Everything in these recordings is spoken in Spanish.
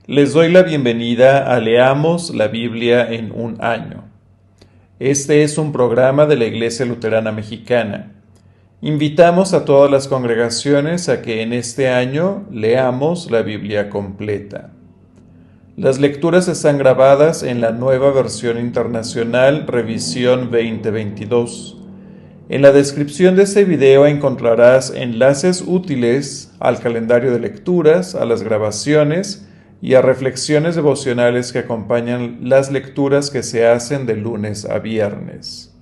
Les doy la bienvenida a Leamos la Biblia en un año. Este es un programa de la Iglesia Luterana Mexicana. Invitamos a todas las congregaciones a que en este año leamos la Biblia completa. Las lecturas están grabadas en la nueva versión internacional Revisión 2022. En la descripción de este video encontrarás enlaces útiles al calendario de lecturas, a las grabaciones y a reflexiones devocionales que acompañan las lecturas que se hacen de lunes a viernes.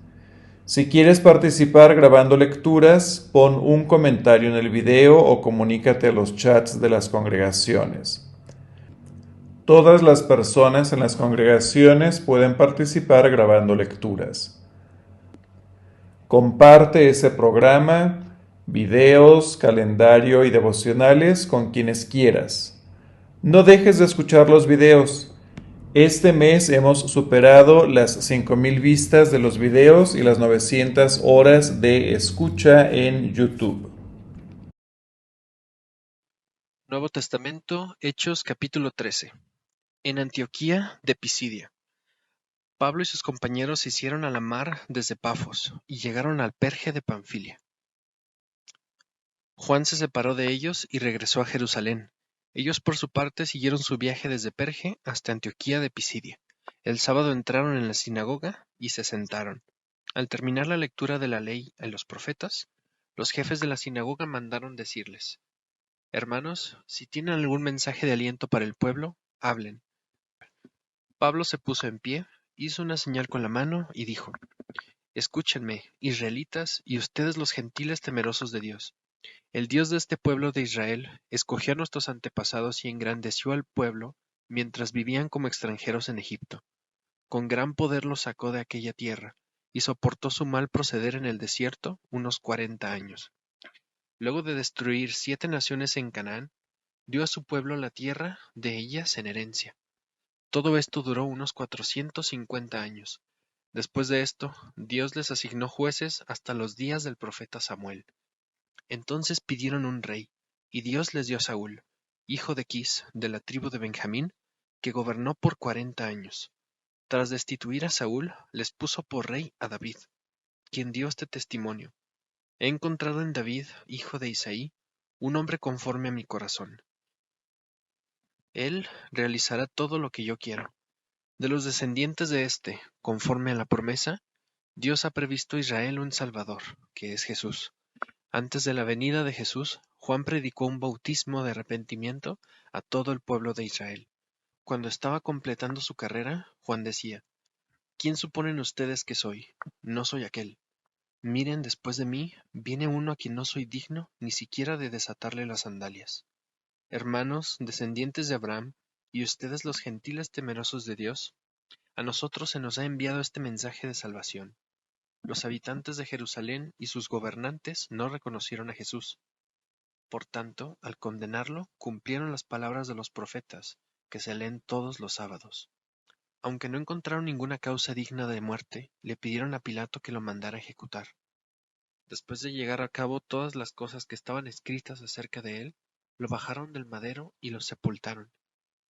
Si quieres participar grabando lecturas, pon un comentario en el video o comunícate a los chats de las congregaciones. Todas las personas en las congregaciones pueden participar grabando lecturas. Comparte ese programa, videos, calendario y devocionales con quienes quieras. No dejes de escuchar los videos. Este mes hemos superado las 5,000 vistas de los videos y las 900 horas de escucha en YouTube. Nuevo Testamento, Hechos capítulo 13. En Antioquía de Pisidia, Pablo y sus compañeros se hicieron a la mar desde Pafos y llegaron al Perge de Panfilia. Juan se separó de ellos y regresó a Jerusalén. Ellos por su parte siguieron su viaje desde Perge hasta Antioquía de Pisidia. El sábado entraron en la sinagoga y se sentaron. Al terminar la lectura de la ley y los profetas, los jefes de la sinagoga mandaron decirles: Hermanos, si tienen algún mensaje de aliento para el pueblo, hablen. Pablo se puso en pie, hizo una señal con la mano y dijo: Escúchenme, israelitas, y ustedes los gentiles temerosos de Dios. El Dios de este pueblo de Israel escogió a nuestros antepasados y engrandeció al pueblo mientras vivían como extranjeros en Egipto. Con gran poder los sacó de aquella tierra, y soportó su mal proceder en el desierto unos 40 años. Luego de destruir 7 naciones en Canaán, dio a su pueblo la tierra de ellas en herencia. Todo esto duró unos 450 años. Después de esto, Dios les asignó jueces hasta los días del profeta Samuel. Entonces pidieron un rey, y Dios les dio a Saúl, hijo de Quis, de la tribu de Benjamín, que gobernó por 40 años. Tras destituir a Saúl, les puso por rey a David, quien dio este testimonio: He encontrado en David, hijo de Isaí, un hombre conforme a mi corazón. Él realizará todo lo que yo quiero. De los descendientes de éste, conforme a la promesa, Dios ha previsto a Israel un Salvador, que es Jesús. Antes de la venida de Jesús, Juan predicó un bautismo de arrepentimiento a todo el pueblo de Israel. Cuando estaba completando su carrera, Juan decía: ¿Quién suponen ustedes que soy? No soy aquel. Miren, después de mí viene uno a quien no soy digno ni siquiera de desatarle las sandalias. Hermanos, descendientes de Abraham, y ustedes los gentiles temerosos de Dios, a nosotros se nos ha enviado este mensaje de salvación. Los habitantes de Jerusalén y sus gobernantes no reconocieron a Jesús. Por tanto, al condenarlo, cumplieron las palabras de los profetas, que se leen todos los sábados. Aunque no encontraron ninguna causa digna de muerte, le pidieron a Pilato que lo mandara ejecutar. Después de llegar a cabo todas las cosas que estaban escritas acerca de él, lo bajaron del madero y lo sepultaron.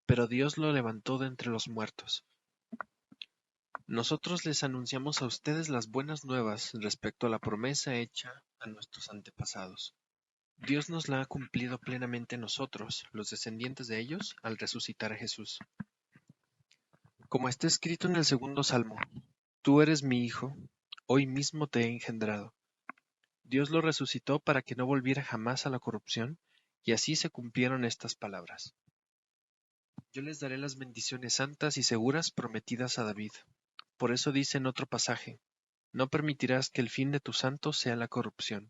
Pero Dios lo levantó de entre los muertos. Nosotros les anunciamos a ustedes las buenas nuevas respecto a la promesa hecha a nuestros antepasados. Dios nos la ha cumplido plenamente a nosotros, los descendientes de ellos, al resucitar a Jesús. Como está escrito en el segundo salmo: Tú eres mi hijo, hoy mismo te he engendrado. Dios lo resucitó para que no volviera jamás a la corrupción, y así se cumplieron estas palabras: Yo les daré las bendiciones santas y seguras prometidas a David. Por eso dice en otro pasaje: No permitirás que el fin de tu santo sea la corrupción.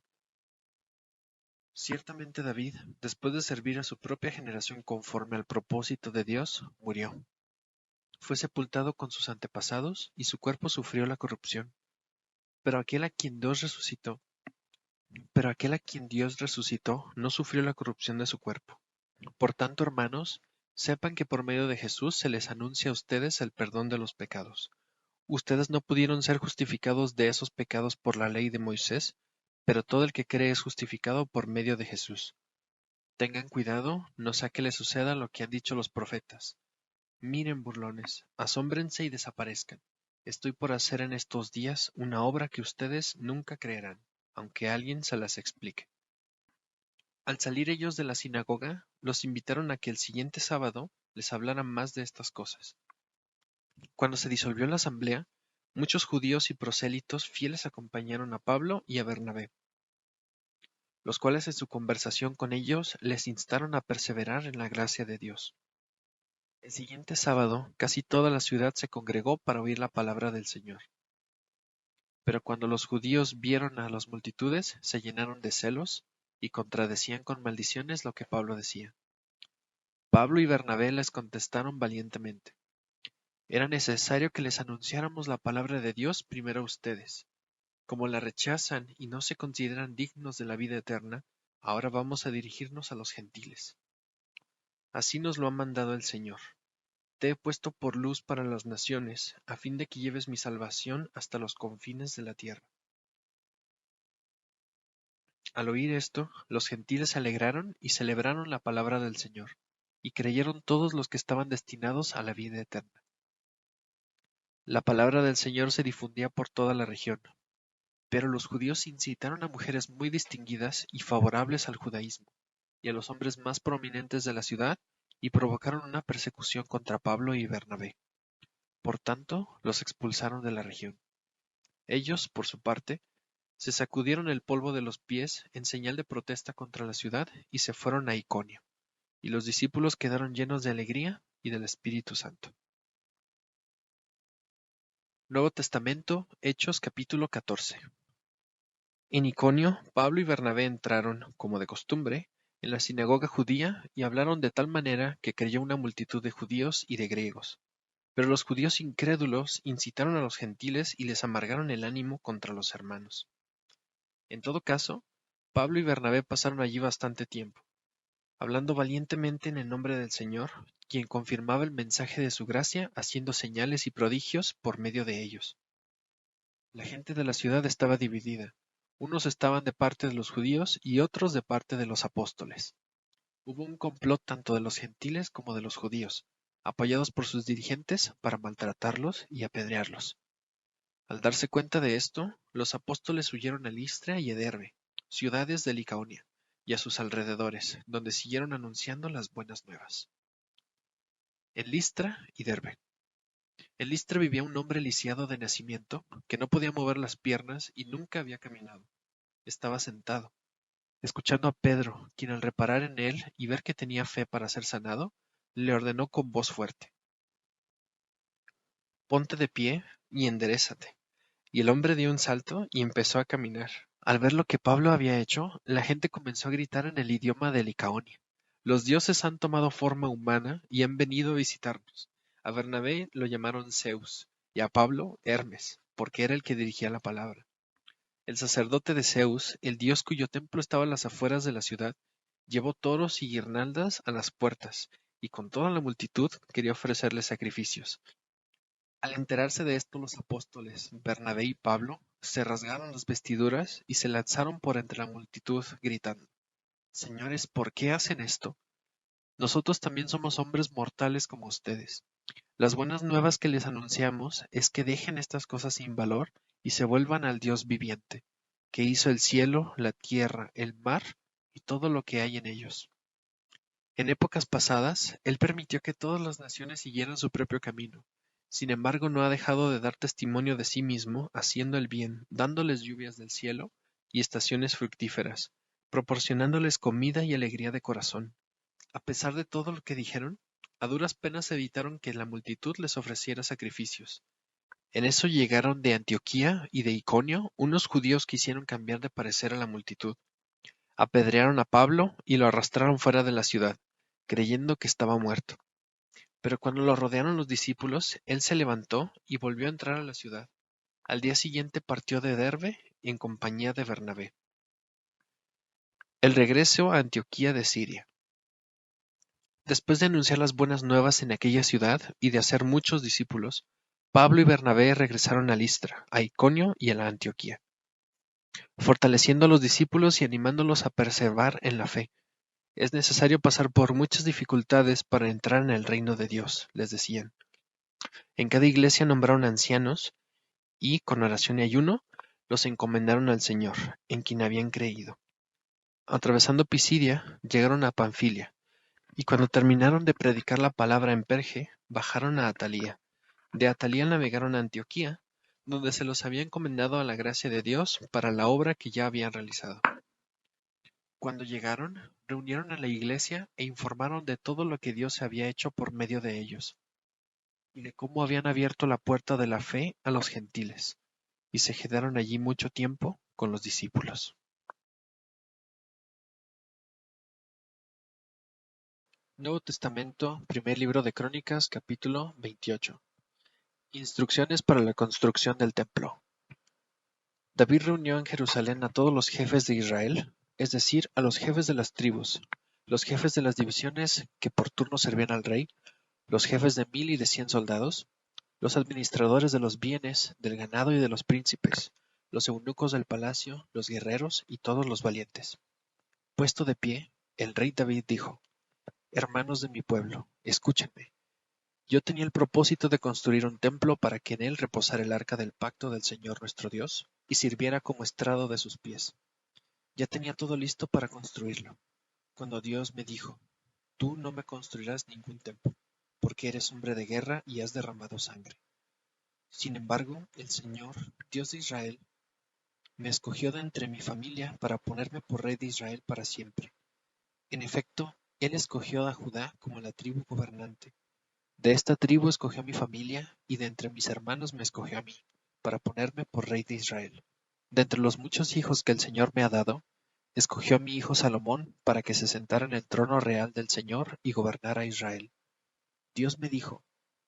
Ciertamente David, después de servir a su propia generación conforme al propósito de Dios, murió. Fue sepultado con sus antepasados y su cuerpo sufrió la corrupción. Pero aquel a quien Dios resucitó, no sufrió la corrupción de su cuerpo. Por tanto, hermanos, sepan que por medio de Jesús se les anuncia a ustedes el perdón de los pecados. Ustedes no pudieron ser justificados de esos pecados por la ley de Moisés, pero todo el que cree es justificado por medio de Jesús. Tengan cuidado, no sea que les suceda lo que han dicho los profetas. Miren, burlones, asómbrense y desaparezcan. Estoy por hacer en estos días una obra que ustedes nunca creerán, aunque alguien se las explique. Al salir ellos de la sinagoga, los invitaron a que el siguiente sábado les hablaran más de estas cosas. Cuando se disolvió la asamblea, muchos judíos y prosélitos fieles acompañaron a Pablo y a Bernabé, los cuales en su conversación con ellos les instaron a perseverar en la gracia de Dios. El siguiente sábado, casi toda la ciudad se congregó para oír la palabra del Señor. Pero cuando los judíos vieron a las multitudes, se llenaron de celos y contradecían con maldiciones lo que Pablo decía. Pablo y Bernabé les contestaron valientemente: era necesario que les anunciáramos la palabra de Dios primero a ustedes. Como la rechazan y no se consideran dignos de la vida eterna, ahora vamos a dirigirnos a los gentiles. Así nos lo ha mandado el Señor. Te he puesto por luz para las naciones, a fin de que lleves mi salvación hasta los confines de la tierra. Al oír esto, los gentiles se alegraron y celebraron la palabra del Señor, y creyeron todos los que estaban destinados a la vida eterna. La palabra del Señor se difundía por toda la región, pero los judíos incitaron a mujeres muy distinguidas y favorables al judaísmo, y a los hombres más prominentes de la ciudad, y provocaron una persecución contra Pablo y Bernabé. Por tanto, los expulsaron de la región. Ellos, por su parte, se sacudieron el polvo de los pies en señal de protesta contra la ciudad y se fueron a Iconio, y los discípulos quedaron llenos de alegría y del Espíritu Santo. Nuevo Testamento, Hechos capítulo 14. En Iconio, Pablo y Bernabé entraron, como de costumbre, en la sinagoga judía y hablaron de tal manera que creyó una multitud de judíos y de griegos. Pero los judíos incrédulos incitaron a los gentiles y les amargaron el ánimo contra los hermanos. En todo caso, Pablo y Bernabé pasaron allí bastante tiempo, hablando valientemente en el nombre del Señor, quien confirmaba el mensaje de su gracia haciendo señales y prodigios por medio de ellos. La gente de la ciudad estaba dividida. Unos estaban de parte de los judíos y otros de parte de los apóstoles. Hubo un complot tanto de los gentiles como de los judíos, apoyados por sus dirigentes para maltratarlos y apedrearlos. Al darse cuenta de esto, los apóstoles huyeron a Listra y a Derbe, ciudades de Licaonia, y a sus alrededores, donde siguieron anunciando las buenas nuevas. En Listra y Derbe. En Listra vivía un hombre lisiado de nacimiento, que no podía mover las piernas y nunca había caminado. Estaba sentado, escuchando a Pedro, quien al reparar en él y ver que tenía fe para ser sanado, le ordenó con voz fuerte: ponte de pie y enderézate. Y el hombre dio un salto y empezó a caminar. Al ver lo que Pablo había hecho, la gente comenzó a gritar en el idioma de Licaonia: los dioses han tomado forma humana y han venido a visitarnos. A Bernabé lo llamaron Zeus y a Pablo Hermes, porque era el que dirigía la palabra. El sacerdote de Zeus, el dios cuyo templo estaba a las afueras de la ciudad, llevó toros y guirnaldas a las puertas, y con toda la multitud quería ofrecerle sacrificios. Al enterarse de esto los apóstoles, Bernabé y Pablo, se rasgaron las vestiduras y se lanzaron por entre la multitud, gritando: Señores, ¿por qué hacen esto? Nosotros también somos hombres mortales como ustedes. Las buenas nuevas que les anunciamos es que dejen estas cosas sin valor y se vuelvan al Dios viviente, que hizo el cielo, la tierra, el mar y todo lo que hay en ellos. En épocas pasadas, Él permitió que todas las naciones siguieran su propio camino. Sin embargo, no ha dejado de dar testimonio de sí mismo, haciendo el bien, dándoles lluvias del cielo y estaciones fructíferas, proporcionándoles comida y alegría de corazón. A pesar de todo lo que dijeron, a duras penas evitaron que la multitud les ofreciera sacrificios. En eso llegaron de Antioquía y de Iconio unos judíos que hicieron cambiar de parecer a la multitud. Apedrearon a Pablo y lo arrastraron fuera de la ciudad, creyendo que estaba muerto. Pero cuando lo rodearon los discípulos, él se levantó y volvió a entrar a la ciudad. Al día siguiente partió de Derbe en compañía de Bernabé. El regreso a Antioquía de Siria. Después de anunciar las buenas nuevas en aquella ciudad y de hacer muchos discípulos, Pablo y Bernabé regresaron a Listra, a Iconio y a la Antioquía, fortaleciendo a los discípulos y animándolos a perseverar en la fe. Es necesario pasar por muchas dificultades para entrar en el reino de Dios, les decían. En cada iglesia nombraron ancianos y, con oración y ayuno, los encomendaron al Señor, en quien habían creído. Atravesando Pisidia, llegaron a Panfilia, y cuando terminaron de predicar la palabra en Perge, bajaron a Atalía. De Atalía navegaron a Antioquía, donde se los había encomendado a la gracia de Dios para la obra que ya habían realizado. Cuando llegaron, reunieron a la iglesia e informaron de todo lo que Dios había hecho por medio de ellos, y de cómo habían abierto la puerta de la fe a los gentiles, y se quedaron allí mucho tiempo con los discípulos. Nuevo Testamento, primer libro de Crónicas, capítulo 28. Instrucciones para la construcción del templo. David reunió en Jerusalén a todos los jefes de Israel, es decir, a los jefes de las tribus, los jefes de las divisiones que por turno servían al rey, los jefes de 1000 y de 100 soldados, los administradores de los bienes, del ganado y de los príncipes, los eunucos del palacio, los guerreros y todos los valientes. Puesto de pie, el rey David dijo: Hermanos de mi pueblo, escúchenme. Yo tenía el propósito de construir un templo para que en él reposara el arca del pacto del Señor nuestro Dios y sirviera como estrado de sus pies. Ya tenía todo listo para construirlo, cuando Dios me dijo: Tú no me construirás ningún templo, porque eres hombre de guerra y has derramado sangre. Sin embargo, el Señor, Dios de Israel, me escogió de entre mi familia para ponerme por rey de Israel para siempre. En efecto, Él escogió a Judá como la tribu gobernante. De esta tribu escogió a mi familia, y de entre mis hermanos me escogió a mí, para ponerme por rey de Israel. De entre los muchos hijos que el Señor me ha dado, escogió a mi hijo Salomón para que se sentara en el trono real del Señor y gobernara a Israel. Dios me dijo: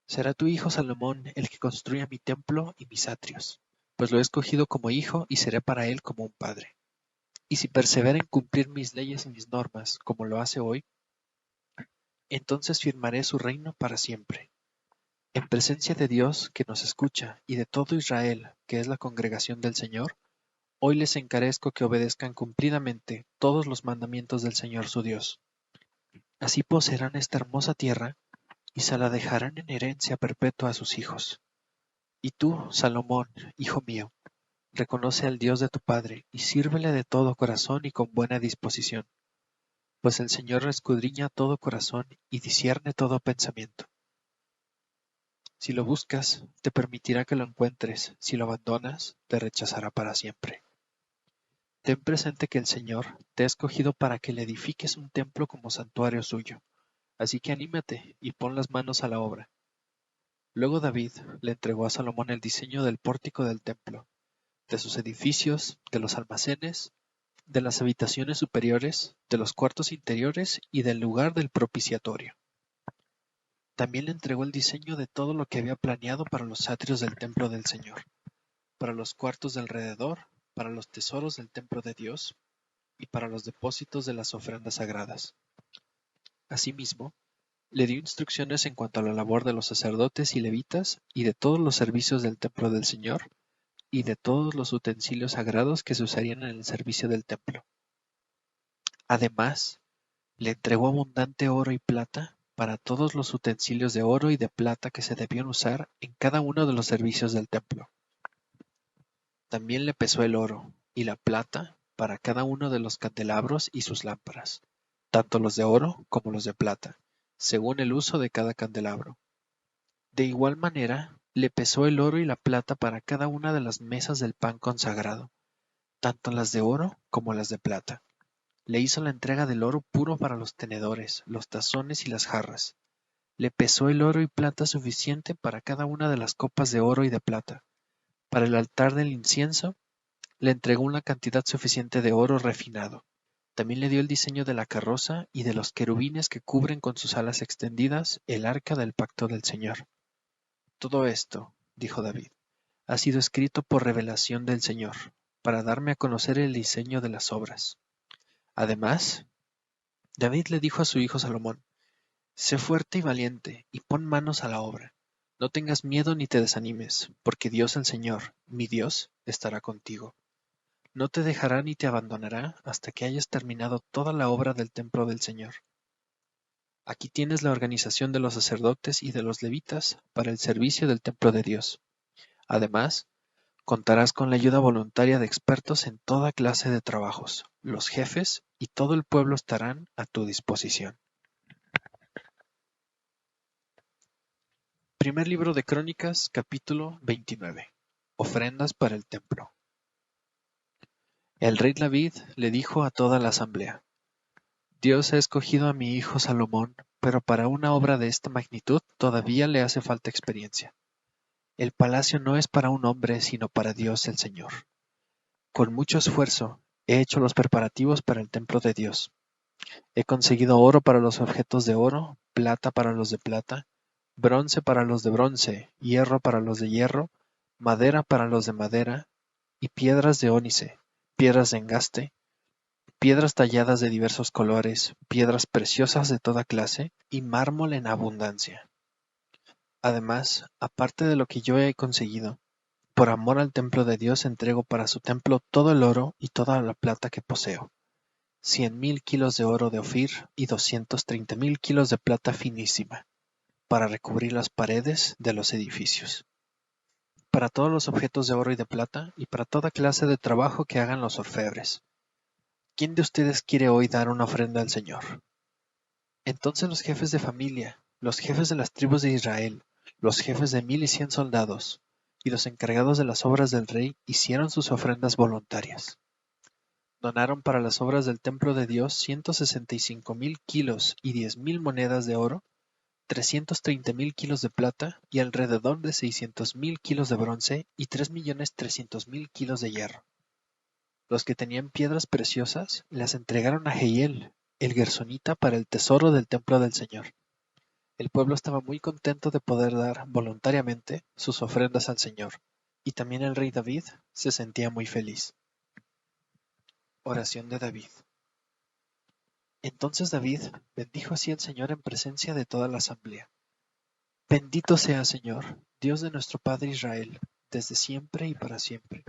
Será tu hijo Salomón el que construya mi templo y mis atrios, pues lo he escogido como hijo y seré para él como un padre. Y si persevera en cumplir mis leyes y mis normas, como lo hace hoy, entonces firmaré su reino para siempre. En presencia de Dios, que nos escucha, y de todo Israel, que es la congregación del Señor, hoy les encarezco que obedezcan cumplidamente todos los mandamientos del Señor su Dios. Así poseerán esta hermosa tierra, y se la dejarán en herencia perpetua a sus hijos. Y tú, Salomón, hijo mío, reconoce al Dios de tu Padre, y sírvele de todo corazón y con buena disposición, pues el Señor escudriña todo corazón y discierne todo pensamiento. Si lo buscas, te permitirá que lo encuentres; si lo abandonas, te rechazará para siempre. Ten presente que el Señor te ha escogido para que le edifiques un templo como santuario suyo, así que anímate y pon las manos a la obra. Luego David le entregó a Salomón el diseño del pórtico del templo, de sus edificios, de los almacenes, de las habitaciones superiores, de los cuartos interiores y del lugar del propiciatorio. También le entregó el diseño de todo lo que había planeado para los atrios del templo del Señor, para los cuartos de alrededor, para los tesoros del templo de Dios y para los depósitos de las ofrendas sagradas. Asimismo, le dio instrucciones en cuanto a la labor de los sacerdotes y levitas y de todos los servicios del templo del Señor y de todos los utensilios sagrados que se usarían en el servicio del templo. Además, le entregó abundante oro y plata para todos los utensilios de oro y de plata que se debían usar en cada uno de los servicios del templo. También le pesó el oro y la plata para cada uno de los candelabros y sus lámparas, tanto los de oro como los de plata, según el uso de cada candelabro. De igual manera, le pesó el oro y la plata para cada una de las mesas del pan consagrado, tanto las de oro como las de plata. Le hizo la entrega del oro puro para los tenedores, los tazones y las jarras. Le pesó el oro y plata suficiente para cada una de las copas de oro y de plata. Para el altar del incienso, le entregó una cantidad suficiente de oro refinado. También le dio el diseño de la carroza y de los querubines que cubren con sus alas extendidas el arca del pacto del Señor. Todo esto, dijo David, ha sido escrito por revelación del Señor, para darme a conocer el diseño de las obras. Además, David le dijo a su hijo Salomón: Sé fuerte y valiente, y pon manos a la obra. No tengas miedo ni te desanimes, porque Dios el Señor, mi Dios, estará contigo. No te dejará ni te abandonará hasta que hayas terminado toda la obra del templo del Señor. Aquí tienes la organización de los sacerdotes y de los levitas para el servicio del templo de Dios. Además, contarás con la ayuda voluntaria de expertos en toda clase de trabajos. Los jefes y todo el pueblo estarán a tu disposición. Primer libro de Crónicas, capítulo 29. Ofrendas para el templo. El rey David le dijo a toda la asamblea: Dios ha escogido a mi hijo Salomón, pero para una obra de esta magnitud todavía le hace falta experiencia. El palacio no es para un hombre, sino para Dios el Señor. Con mucho esfuerzo he hecho los preparativos para el templo de Dios. He conseguido oro para los objetos de oro, plata para los de plata, bronce para los de bronce, hierro para los de hierro, madera para los de madera, y piedras de ónice, piedras de engaste, piedras talladas de diversos colores, piedras preciosas de toda clase, y mármol en abundancia. Además, aparte de lo que yo he conseguido, por amor al templo de Dios entrego para su templo todo el oro y toda la plata que poseo, 100,000 kilos de oro de Ofir y 230,000 kilos de plata finísima, para recubrir las paredes de los edificios. Para todos los objetos de oro y de plata, y para toda clase de trabajo que hagan los orfebres. ¿Quién de ustedes quiere hoy dar una ofrenda al Señor? Entonces los jefes de familia, los jefes de las tribus de Israel, los jefes de 1,100 soldados, y los encargados de las obras del rey hicieron sus ofrendas voluntarias. Donaron para las obras del templo de Dios 165,000 kilos y 10,000 monedas de oro, 330,000 kilos de plata y alrededor de 600,000 kilos de bronce y 3,300,000 kilos de hierro. Los que tenían piedras preciosas las entregaron a Jehiel, el gersonita, para el tesoro del templo del Señor. El pueblo estaba muy contento de poder dar voluntariamente sus ofrendas al Señor, y también el rey David se sentía muy feliz. Oración de David. Entonces David bendijo así al Señor en presencia de toda la asamblea. Bendito sea, Señor, Dios de nuestro Padre Israel, desde siempre y para siempre.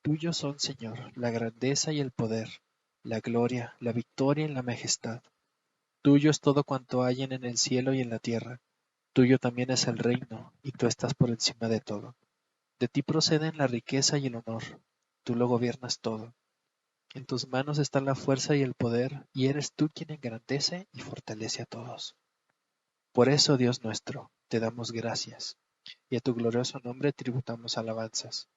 Tuyos son, Señor, la grandeza y el poder, la gloria, la victoria y la majestad. Tuyo es todo cuanto hay en el cielo y en la tierra. Tuyo también es el reino, y tú estás por encima de todo. De ti proceden la riqueza y el honor. Tú lo gobiernas todo. En tus manos está la fuerza y el poder, y eres tú quien engrandece y fortalece a todos. Por eso, Dios nuestro, te damos gracias, y a tu glorioso nombre tributamos alabanzas.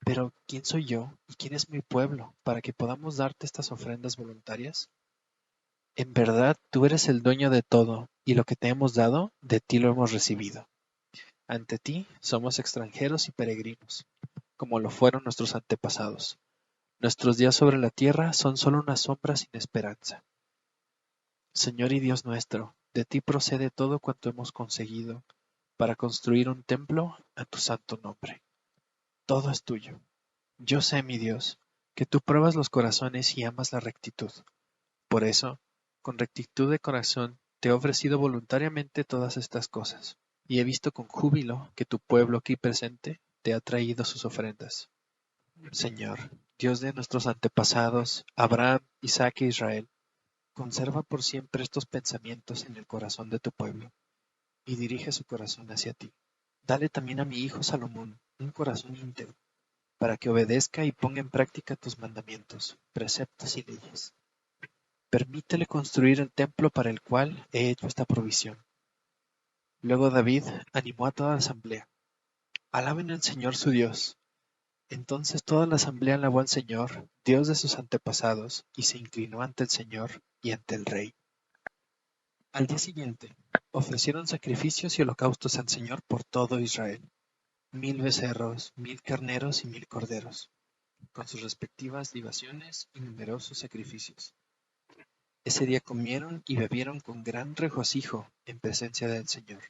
Pero, ¿quién soy yo y quién es mi pueblo para que podamos darte estas ofrendas voluntarias? En verdad, tú eres el dueño de todo, y lo que te hemos dado, de ti lo hemos recibido. Ante ti somos extranjeros y peregrinos, como lo fueron nuestros antepasados. Nuestros días sobre la tierra son solo una sombra sin esperanza. Señor y Dios nuestro, de ti procede todo cuanto hemos conseguido para construir un templo a tu santo nombre. Todo es tuyo. Yo sé, mi Dios, que tú pruebas los corazones y amas la rectitud. Por eso, con rectitud de corazón, te he ofrecido voluntariamente todas estas cosas, y he visto con júbilo que tu pueblo aquí presente te ha traído sus ofrendas. Señor, Dios de nuestros antepasados, Abraham, Isaac e Israel, conserva por siempre estos pensamientos en el corazón de tu pueblo, y dirige su corazón hacia ti. Dale también a mi hijo Salomón un corazón íntegro, para que obedezca y ponga en práctica tus mandamientos, preceptos y leyes. Permítele construir el templo para el cual he hecho esta provisión. Luego David animó a toda la asamblea. Alaben al Señor su Dios. Entonces toda la asamblea alabó al Señor, Dios de sus antepasados, y se inclinó ante el Señor y ante el rey. Al día siguiente, ofrecieron sacrificios y holocaustos al Señor por todo Israel, 1,000 becerros, 1,000 carneros y 1,000 corderos, con sus respectivas libaciones y numerosos sacrificios. Ese día comieron y bebieron con gran regocijo en presencia del Señor.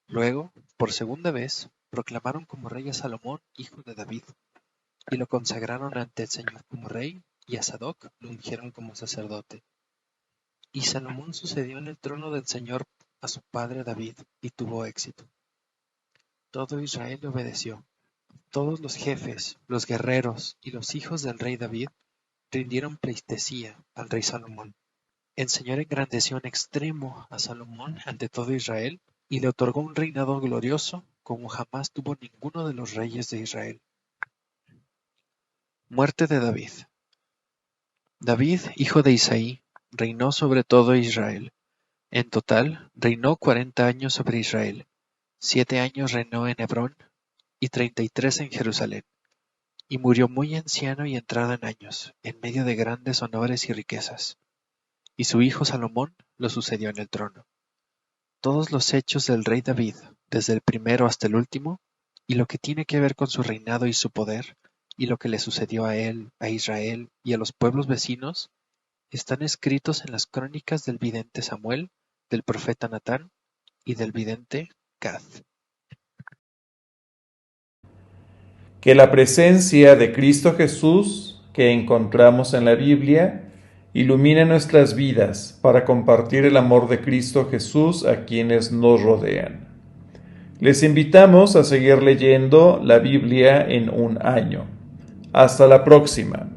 Luego, por segunda vez, proclamaron como rey a Salomón, hijo de David, y lo consagraron ante el Señor como rey, y a Sadoc lo ungieron como sacerdote. Y Salomón sucedió en el trono del Señor a su padre David, y tuvo éxito. Todo Israel le obedeció. Todos los jefes, los guerreros y los hijos del rey David rindieron pleitesía al rey Salomón. El Señor engrandeció en extremo a Salomón ante todo Israel y le otorgó un reinado glorioso como jamás tuvo ninguno de los reyes de Israel. Muerte de David. David, hijo de Isaí, reinó sobre todo Israel. En total, reinó 40 años sobre Israel. 7 años reinó en Hebrón y 33 en Jerusalén. Y murió muy anciano y entrado en años, en medio de grandes honores y riquezas. Y su hijo Salomón lo sucedió en el trono. Todos los hechos del rey David, desde el primero hasta el último, y lo que tiene que ver con su reinado y su poder, y lo que le sucedió a él, a Israel y a los pueblos vecinos, están escritos en las crónicas del vidente Samuel, del profeta Natán y del vidente Gad. Que la presencia de Cristo Jesús que encontramos en la Biblia ilumine nuestras vidas para compartir el amor de Cristo Jesús a quienes nos rodean. Les invitamos a seguir leyendo la Biblia en un año. Hasta la próxima.